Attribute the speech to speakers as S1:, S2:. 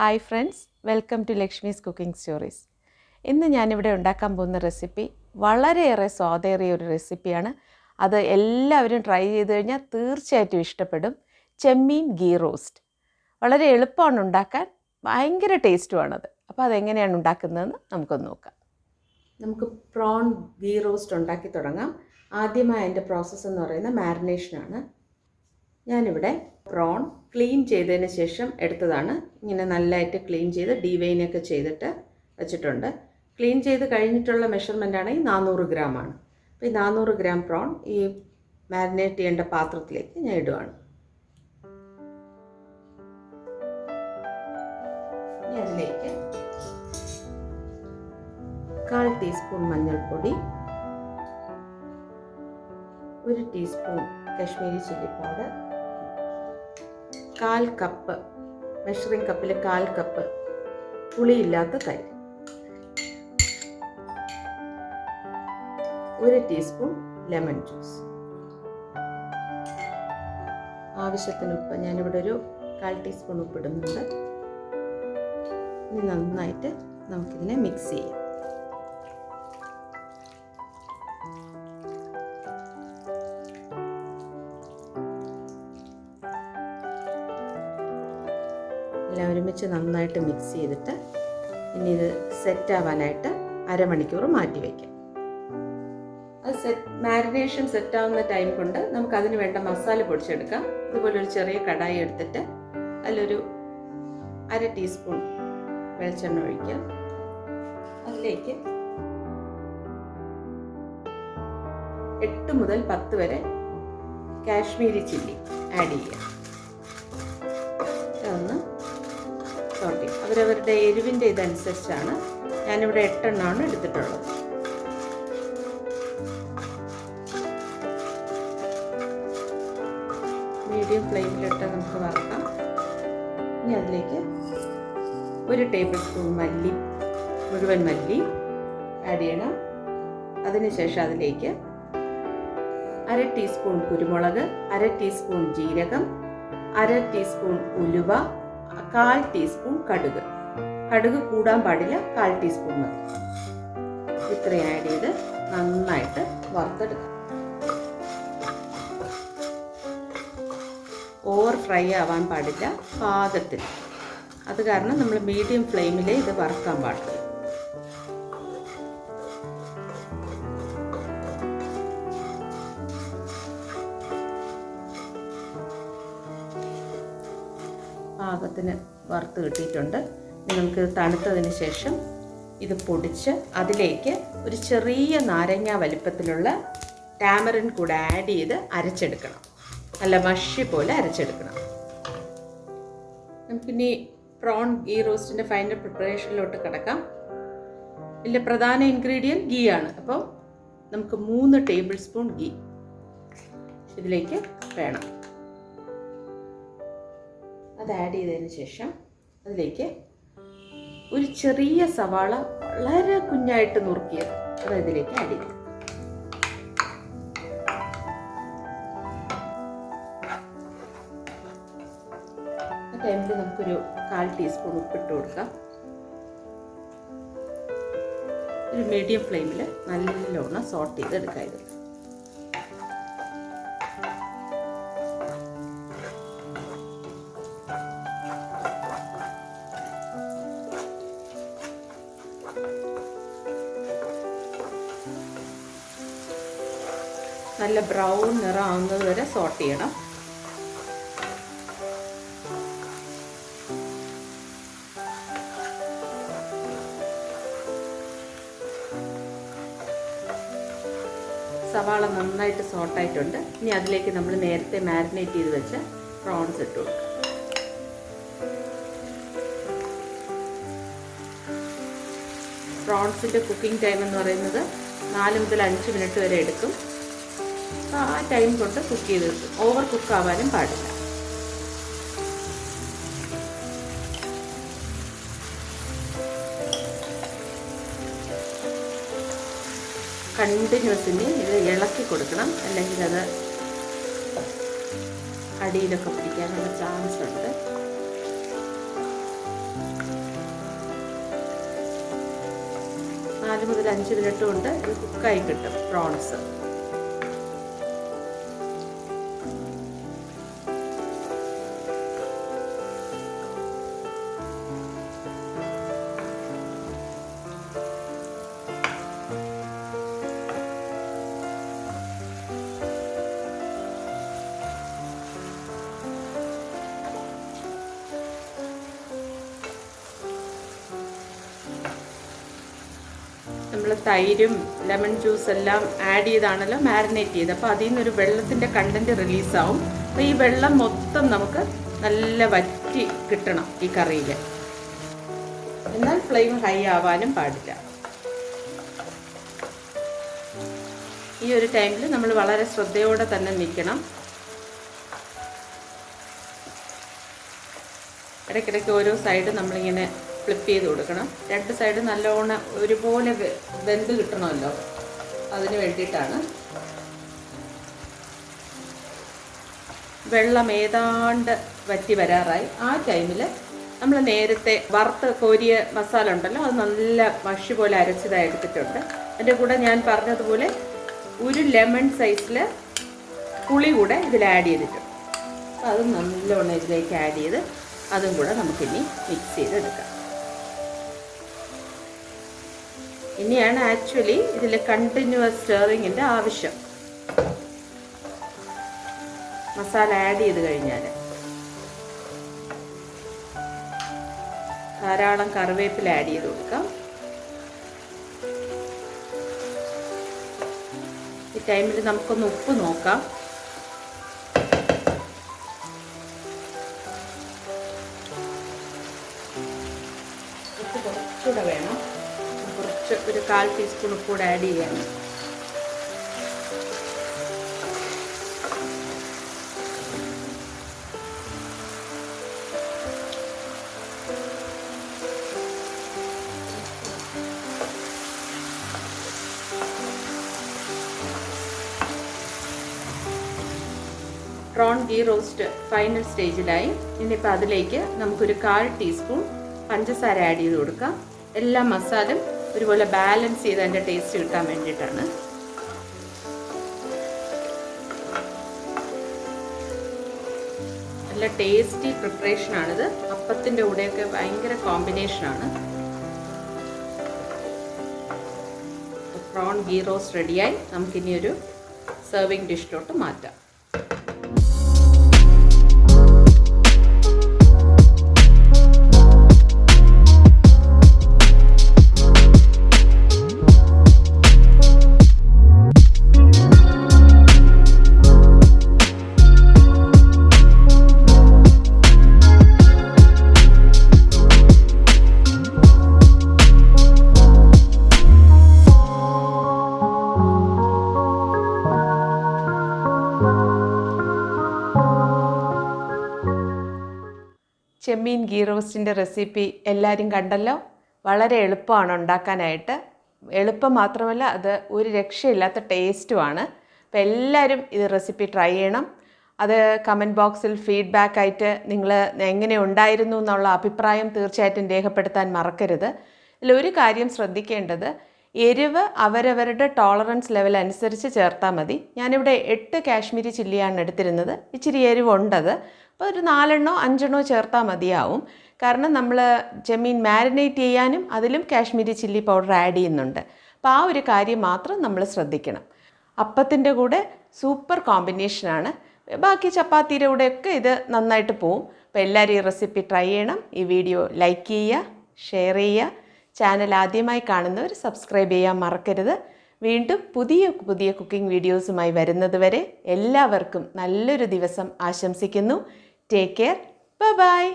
S1: Hi friends, welcome to Lakshmi's cooking stories. ഇന്ന് ഞാനിവിടെ ഉണ്ടാക്കാൻ പോകുന്ന റെസിപ്പി വളരെയേറെ സ്വാദേറിയ ഒരു റെസിപ്പിയാണ്. അത് എല്ലാവരും ട്രൈ ചെയ്ത് കഴിഞ്ഞാൽ തീർച്ചയായിട്ടും ഇഷ്ടപ്പെടും. ചെമ്മീൻ ഗീ റോസ്റ്റ് വളരെ എളുപ്പമാണ് ഉണ്ടാക്കാൻ, ഭയങ്കര ടേസ്റ്റുമാണത്. അപ്പോൾ അതെങ്ങനെയാണ് ഉണ്ടാക്കുന്നതെന്ന് നമുക്കൊന്ന് നോക്കാം. നമുക്ക് പ്രോൺ ഗീ റോസ്റ്റ് ഉണ്ടാക്കി തുടങ്ങാം. ആദ്യമായി അതിൻ്റെ പ്രോസസ്സ് എന്ന് പറയുന്നത് മാരിനേഷനാണ്. ഞാനിവിടെ പ്രോൺ ക്ലീൻ ചെയ്തതിന് ശേഷം എടുത്തതാണ്. ഇങ്ങനെ നല്ലതായിട്ട് ക്ലീൻ ചെയ്ത് ഡീവെയിനൊക്കെ ചെയ്തിട്ട് വെച്ചിട്ടുണ്ട്. ക്ലീൻ ചെയ്ത് കഴിഞ്ഞിട്ടുള്ള മെഷർമെൻ്റാണെങ്കിൽ 400 ഗ്രാമാണ്. അപ്പോൾ ഈ 400 ഗ്രാം പ്രോൺ ഈ മാരിനേറ്റ് ചെയ്യേണ്ട പാത്രത്തിലേക്ക് ഞാൻ ഇടുവാണ്. ഇനി അതിലേക്ക് 1/4 ടീസ്പൂൺ മഞ്ഞൾപ്പൊടി, 1 teaspoon Kashmiri chilli powder, 1/4 cup measuring കപ്പിൽ 1/4 കപ്പ് പുളിയില്ലാത്ത തൈര്, 1 ടീസ്പൂൺ ലെമൺ ജ്യൂസ്, ആവശ്യത്തിന് ഉപ്പ്. ഞാനിവിടെ ഒരു 1/4 ടീസ്പൂൺ ഉപ്പ് ഇടുന്നുണ്ട്. ഇനി നന്നായിട്ട് നമുക്കിതിനെ മിക്സ് ചെയ്യാം. എല്ലാം ഒരുമിച്ച് നന്നായിട്ട് മിക്സ് ചെയ്തിട്ട് ഇനി ഇത് സെറ്റ് ആവാനായിട്ട് അരമണിക്കൂർ മാറ്റി വയ്ക്കാം. അത് മാരിനേഷൻ സെറ്റാവുന്ന ടൈം കൊണ്ട് നമുക്കതിന് വേണ്ട മസാല പൊടിച്ചെടുക്കാം. ഇതുപോലെ ഒരു ചെറിയ കടായി എടുത്തിട്ട് അതിലൊരു 1/2 ടീസ്പൂൺ വെളിച്ചെണ്ണ ഒഴിക്കാം. അതിലേക്ക് 8 മുതൽ 10 വരെ കാശ്മീരി ചില്ലി ആഡ് ചെയ്യാം. അതൊന്ന് സോട്ട് ചെയ്യും. അവരവരുടെ എരിവിൻ്റെ ഇതനുസരിച്ചാണ്. ഞാനിവിടെ 8 എണ്ണമാണ് എടുത്തിട്ടുള്ളത്. മീഡിയം ഫ്ലെയിമിലിട്ട് നമുക്ക് വറക്കാം. ഇനി അതിലേക്ക് 1 ടേബിൾ സ്പൂൺ മുഴുവൻ മല്ലി ആഡ് ചെയ്യണം. അതിനുശേഷം അതിലേക്ക് 1/2 ടീസ്പൂൺ കുരുമുളക്, 1/2 ടീസ്പൂൺ ജീരകം, 1/2 ടീസ്പൂൺ ഉലുവ, 1/4 ടീസ്പൂൺ കടുക്. കടുക് കൂടാൻ പാടില്ല, 1/4 ടീസ്പൂൺ മതി. ഇത്രയും ആഡ് ചെയ്ത് നന്നായിട്ട് വറുത്തെടുക്കാം. ഓവർ ഫ്രൈ ആവാൻ പാടില്ല, പാകത്തിൽ. അത് കാരണം നമ്മൾ മീഡിയം ഫ്ലെയിമിൽ ഇത് വറുക്കാൻ പാടില്ല. പാകത്തിന് വറുത്ത് കിട്ടിയിട്ടുണ്ട്. നിങ്ങൾക്ക് തണുത്തതിന് ശേഷം ഇത് പൊടിച്ച് അതിലേക്ക് ഒരു ചെറിയ നാരങ്ങ വലിപ്പത്തിലുള്ള ടാമറിൻ കൂടെ ആഡ് ചെയ്ത് അരച്ചെടുക്കണം. നല്ല മഷി പോലെ അരച്ചെടുക്കണം. നമുക്കിനി പ്രോൺ ഗീ റോസ്റ്റിൻ്റെ ഫൈനൽ പ്രിപ്പറേഷനിലോട്ട് കിടക്കാം. ഇതിലെ പ്രധാന ഇൻഗ്രീഡിയൻറ്റ് ഗീ ആണ്. അപ്പോൾ നമുക്ക് 3 ടേബിൾ സ്പൂൺ ഗീ ഇതിലേക്ക് വേണം. അത് ആഡ് ചെയ്തതിന് ശേഷം അതിലേക്ക് ഒരു ചെറിയ സവാള വളരെ കുഞ്ഞായിട്ട് നുറുക്കിയത് അത് ഇതിലേക്ക് ആഡ് ചെയ്യും. ആ ടൈമിൽ നമുക്കൊരു 1/4 ടീസ്പൂൺ ഉപ്പിട്ട് കൊടുക്കാം. ഒരു മീഡിയം ഫ്ലെയിമിൽ നല്ലോണം സോട്ട് ചെയ്തെടുക്കാം. ഇത് നല്ല ബ്രൗൺ നിറം ആവുന്നത് വരെ സോട്ട് ചെയ്യണം. സവാള നന്നായിട്ട് സോട്ടായിട്ടുണ്ട്. ഇനി അതിലേക്ക് നമ്മൾ നേരത്തെ മാരിനേറ്റ് ചെയ്ത് വെച്ച പ്രോൺസ് ഇട്ട് കൊടുക്കാം. പ്രോൺസിൻ്റെ കുക്കിംഗ് ടൈം എന്ന് പറയുന്നത് 4 മുതൽ 5 മിനിറ്റ് വരെ എടുക്കും. ആ ടൈം കൊണ്ട് കുക്ക് ചെയ്ത് വെക്കും. ഓവർ കുക്ക് ആവാനും പാടില്ല. കണ്ടിന്യൂസിന് ഇത് ഇളക്കി കൊടുക്കണം, അല്ലെങ്കിൽ അത് അടിയിലൊക്കെ പിടിക്കാനുള്ള ചാൻസ് ഉണ്ട്. 4 മുതൽ 5 മിനിറ്റ് കൊണ്ട് ഇത് കുക്കായി കിട്ടും പ്രോൺസ്. നമ്മൾ തൈരും ലെമൺ ജ്യൂസ് എല്ലാം ആഡ് ചെയ്താണല്ലോ മാരിനേറ്റ് ചെയ്ത്. അപ്പോൾ അതിൽ നിന്നൊരു വെള്ളത്തിൻ്റെ കണ്ടൻറ്റ് റിലീസാവും. അപ്പോൾ ഈ വെള്ളം മൊത്തം നമുക്ക് നല്ല വറ്റി കിട്ടണം ഈ കറിയിൽ. എന്നാൽ ഫ്ലെയിം ഹൈ ആവാനും പാടില്ല. ഈ ഒരു ടൈമിൽ നമ്മൾ വളരെ ശ്രദ്ധയോടെ തന്നെ നിൽക്കണം. ഇടയ്ക്കിടയ്ക്ക് ഓരോ സൈഡ് നമ്മളിങ്ങനെ ഫ്ലിപ്പ് ചെയ്ത് കൊടുക്കണം. 2 സൈഡ് നല്ലോണം ഒരുപോലെ വെന്ത് കിട്ടണമല്ലോ, അതിന് വേണ്ടിയിട്ടാണ്. വെള്ളം ഏതാണ്ട് വറ്റി വരാറായി. ആ ടൈമിൽ നമ്മൾ നേരത്തെ വറുത്ത് കോരിയ മസാല ഉണ്ടല്ലോ, അത് നല്ല മഷി പോലെ അരച്ചതായി എടുത്തിട്ടുണ്ട്. അതിൻ്റെ കൂടെ ഞാൻ പറഞ്ഞതുപോലെ ഒരു ലെമൺ സൈസിൽ പുളി കൂടെ ഇതിൽ ആഡ് ചെയ്തിട്ടുണ്ട്. അപ്പോൾ അത് നല്ലോണം ഇതിലേക്ക് ആഡ് ചെയ്ത് അതും കൂടെ നമുക്കിനി മിക്സ് ചെയ്തെടുക്കാം. ഇനിയാണ് ആക്ച്വലി ഇതിൽ കണ്ടിന്യൂസ് സ്റ്റേറിങ്ങിൻ്റെ ആവശ്യം. മസാല ആഡ് ചെയ്ത് കഴിഞ്ഞാൽ ധാരാളം കറിവേപ്പില ആഡ് ചെയ്ത് കൊടുക്കാം. ഈ ടൈമിൽ നമുക്കൊന്ന് ഉപ്പ് നോക്കാം. ഉപ്പ് കുറച്ചുകൂടെ വേണം. ഒരു 1/4 ടീസ്പൂൺ ഉപ്പ് കൂടെ ആഡ് ചെയ്യാം. പ്രോൺ ഗീ റോസ്റ്റ് ഫൈനൽ സ്റ്റേജിലായി. ഇനിയിപ്പോൾ അതിലേക്ക് നമുക്കൊരു 1/4 ടീസ്പൂൺ പഞ്ചസാര ആഡ് ചെയ്ത് കൊടുക്കാം. എല്ലാ മസാലയും ഒരുപോലെ ബാലൻസ് ചെയ്ത് അതിൻ്റെ ടേസ്റ്റ് കിട്ടാൻ വേണ്ടിയിട്ടാണ്. നല്ല ടേസ്റ്റി പ്രിപ്പറേഷനാണിത്. അപ്പത്തിൻ്റെ കൂടെയൊക്കെ ഭയങ്കര കോമ്പിനേഷനാണ്. പ്രോൺ ഗീ റോസ്റ്റ് റെഡിയായി. നമുക്കിനി ഒരു സെർവിങ് ഡിഷിലോട്ട് മാറ്റാം. ചെമ്മീൻ ഗീ റോസ്റ്റിൻ്റെ റെസിപ്പി എല്ലാവരും കണ്ടല്ലോ. വളരെ എളുപ്പമാണ് ഉണ്ടാക്കാനായിട്ട്. എളുപ്പം മാത്രമല്ല, അത് ഒരു രക്ഷയില്ലാത്ത ടേസ്റ്റുമാണ്. അപ്പോൾ എല്ലാവരും ഇത് റെസിപ്പി ട്രൈ ചെയ്യണം. അത് കമൻറ്റ് ബോക്സിൽ ഫീഡ്ബാക്കായിട്ട് നിങ്ങൾ എങ്ങനെ ഉണ്ടായിരുന്നു എന്നുള്ള അഭിപ്രായം തീർച്ചയായിട്ടും രേഖപ്പെടുത്താൻ മറക്കരുത്. ഇതിലൊരു കാര്യം ശ്രദ്ധിക്കേണ്ടത്, എരിവ് അവരവരുടെ ടോളറൻസ് ലെവൽ അനുസരിച്ച് ചേർത്താൽ മതി. ഞാനിവിടെ 8 കാശ്മീരി ചില്ലിയാണ് എടുത്തിരുന്നത്. ഇച്ചിരി എരിവുണ്ടത്. അപ്പോൾ ഒരു 4-5 ചേർത്താൽ മതിയാവും. കാരണം നമ്മൾ ചെമ്മീൻ മാരിനേറ്റ് ചെയ്യാനും അതിലും കാശ്മീരി ചില്ലി പൗഡർ ആഡ് ചെയ്യുന്നുണ്ട്. അപ്പോൾ ആ ഒരു കാര്യം മാത്രം നമ്മൾ ശ്രദ്ധിക്കണം. അപ്പത്തിൻ്റെ കൂടെ സൂപ്പർ കോമ്പിനേഷനാണ്. ബാക്കി ചപ്പാത്തിയുടെ കൂടെയൊക്കെ ഇത് നന്നായിട്ട് പോവും. അപ്പോൾ എല്ലാവരും ഈ റെസിപ്പി ട്രൈ ചെയ്യണം. ഈ വീഡിയോ ലൈക്ക് ചെയ്യുക, ഷെയർ ചെയ്യുക. ചാനൽ ആദ്യമായി കാണുന്നവർ സബ്സ്ക്രൈബ് ചെയ്യാൻ മറക്കരുത്. വീണ്ടും പുതിയ കുക്കിംഗ് വീഡിയോസുമായി വരുന്നത് വരെ എല്ലാവർക്കും നല്ലൊരു ദിവസം ആശംസിക്കുന്നു. Take care. ബൈ.